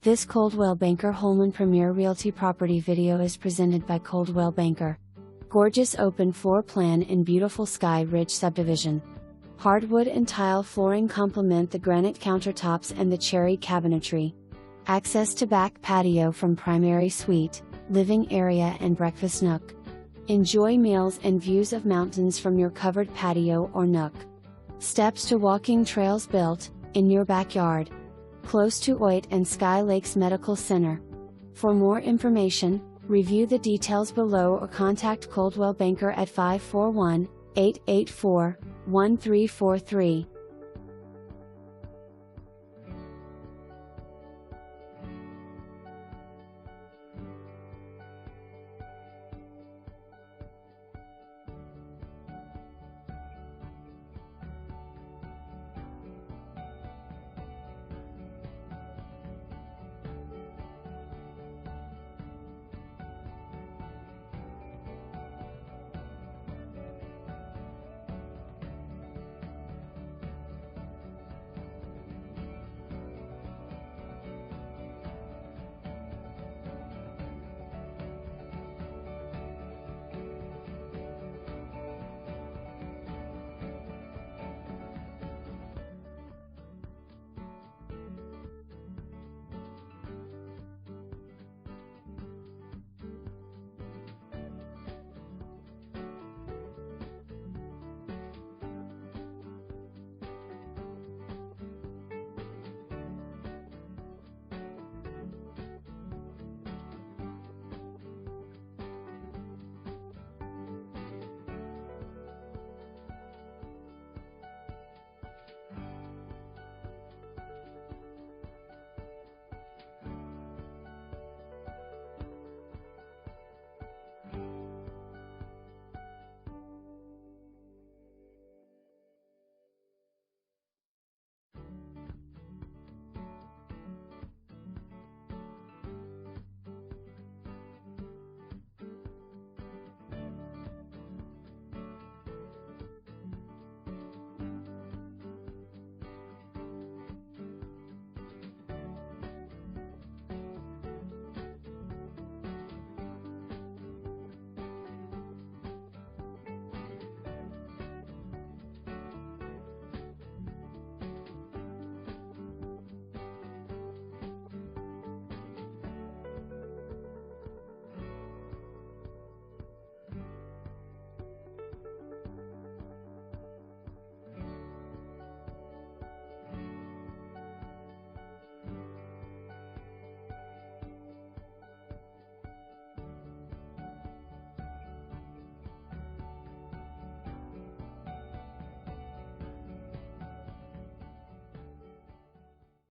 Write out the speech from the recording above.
This Coldwell Banker Holman Premier Realty property video is presented by Coldwell Banker. Gorgeous open floor plan in beautiful Sky Ridge subdivision. Hardwood and tile flooring complement the granite countertops and the cherry cabinetry. Access to back patio from primary suite, living area and breakfast nook. Enjoy meals and views of mountains from your covered patio or nook. Steps to walking trails built in your backyard. Close to Oit and Sky Lakes Medical Center. For more information, review the details below or contact Coldwell Banker at 541-884-1343.